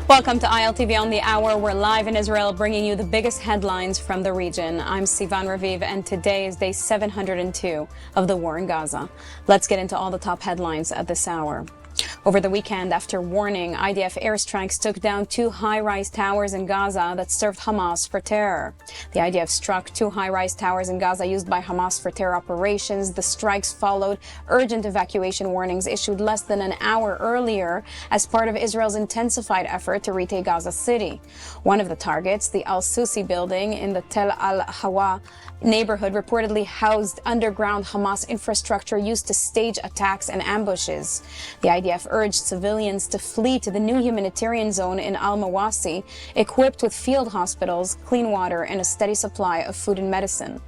Welcome to ILTV on the Hour. We're live in Israel, bringing you the biggest headlines from the region. I'm Sivan Raviv, and today is day 702 of the war in Gaza. Let's get into all the top headlines at this hour. Over the weekend, after warning, IDF airstrikes took down two high-rise towers in Gaza that served Hamas for terror. The IDF struck two high-rise towers in Gaza used by Hamas for terror operations. The strikes followed urgent evacuation warnings issued less than an hour earlier as part of Israel's intensified effort to retake Gaza City. One of the targets, the Al-Susi building in the Tel Al-Hawa neighborhood, reportedly housed underground Hamas infrastructure used to stage attacks and ambushes. The IDF urged civilians to flee to the new humanitarian zone in Al-Mawasi, equipped with field hospitals, clean water, and a steady supply of food and medicine.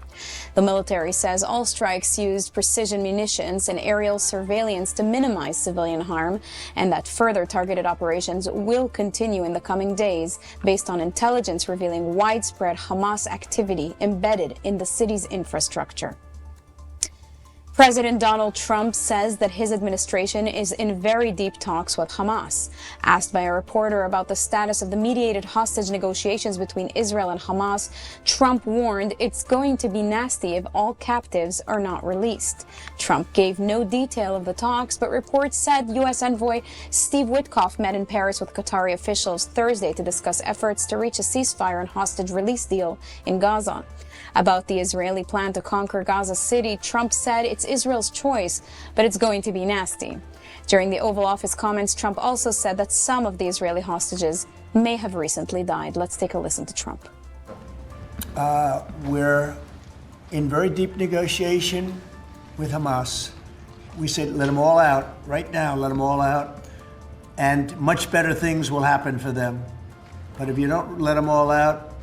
The military says all strikes used precision munitions and aerial surveillance to minimize civilian harm, and that further targeted operations will continue in the coming days based on intelligence revealing widespread Hamas activity embedded in the city's infrastructure. President Donald Trump says that his administration is in very deep talks with Hamas. Asked by a reporter about the status of the mediated hostage negotiations between Israel and Hamas, Trump warned it's going to be nasty if all captives are not released. Trump gave no detail of the talks, but reports said U.S. envoy Steve Witkoff met in Paris with Qatari officials Thursday to discuss efforts to reach a ceasefire and hostage release deal in Gaza. About the Israeli plan to conquer Gaza City, Trump said it's Israel's choice, but it's going to be nasty. During the Oval Office comments, Trump also said that some of the Israeli hostages may have recently died. Let's take a listen to Trump. We're in very deep negotiation with Hamas. We said, let them all out right now, let them all out, and much better things will happen for them. But if you don't let them all out,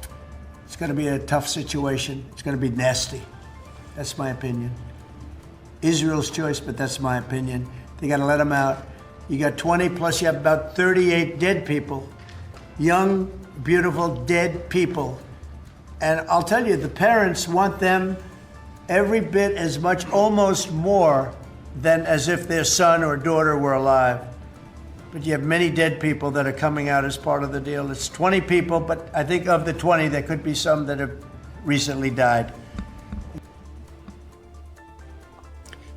it's going to be a tough situation. It's going to be nasty. That's my opinion. Israel's choice, but that's my opinion. They got to let them out. You got 20 plus you have about 38 dead people. Young, beautiful, dead people. And I'll tell you, the parents want them every bit as much, almost more, than as if their son or daughter were alive. But you have many dead people that are coming out as part of the deal. It's 20 people, but I think of the 20, there could be some that have recently died.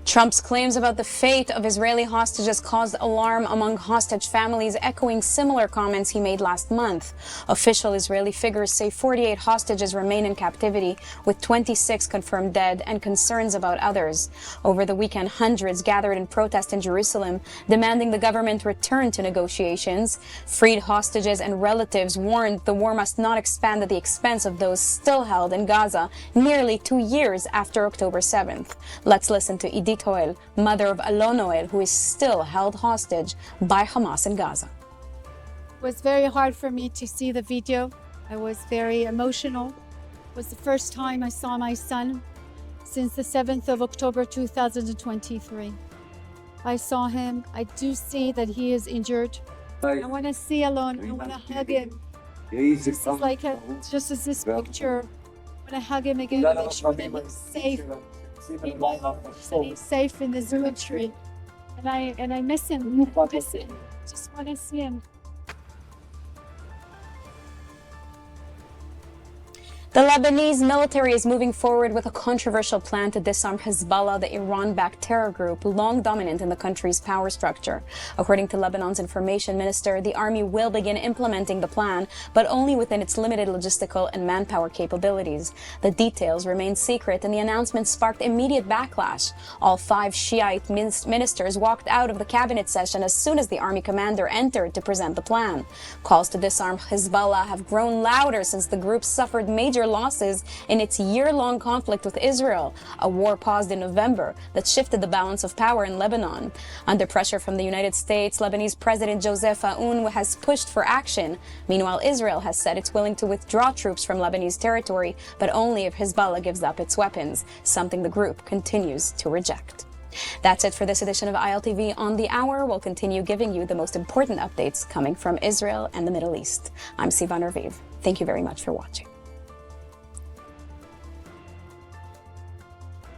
Trump's claims about the fate of Israeli hostages caused alarm among hostage families, echoing similar comments he made last month. Official Israeli figures say 48 hostages remain in captivity, with 26 confirmed dead, and concerns about others. Over the weekend, hundreds gathered in protest in Jerusalem, demanding the government return to negotiations. Freed hostages and relatives warned the war must not expand at the expense of those still held in Gaza nearly 2 years after October 7th. Let's listen to Idit Toel, mother of Alon Noel, who is still held hostage by Hamas in Gaza. It was very hard for me to see the video. I was very emotional. It was the first time I saw my son since the 7th of October 2023. I saw him. I do see that he is injured. I want to see Alon. I want to hug him. This is like just as this picture. I want to hug him again and make sure that he's safe. He's safe in this country, and I miss him. Just want to see him. The Lebanese military is moving forward with a controversial plan to disarm Hezbollah, the Iran-backed terror group long dominant in the country's power structure. According to Lebanon's information minister, the army will begin implementing the plan, but only within its limited logistical and manpower capabilities. The details remain secret, and the announcement sparked immediate backlash. All 5 Shiite ministers walked out of the cabinet session as soon as the army commander entered to present the plan. Calls to disarm Hezbollah have grown louder since the group suffered major losses in its year-long conflict with Israel, a war paused in November that shifted the balance of power in Lebanon. Under pressure from the United States, Lebanese President Joseph Aoun has pushed for action. Meanwhile, Israel has said it's willing to withdraw troops from Lebanese territory, but only if Hezbollah gives up its weapons, something the group continues to reject. That's it for this edition of ILTV on the Hour. We'll continue giving you the most important updates coming from Israel and the Middle East. I'm Sivan Raviv. Thank you very much for watching.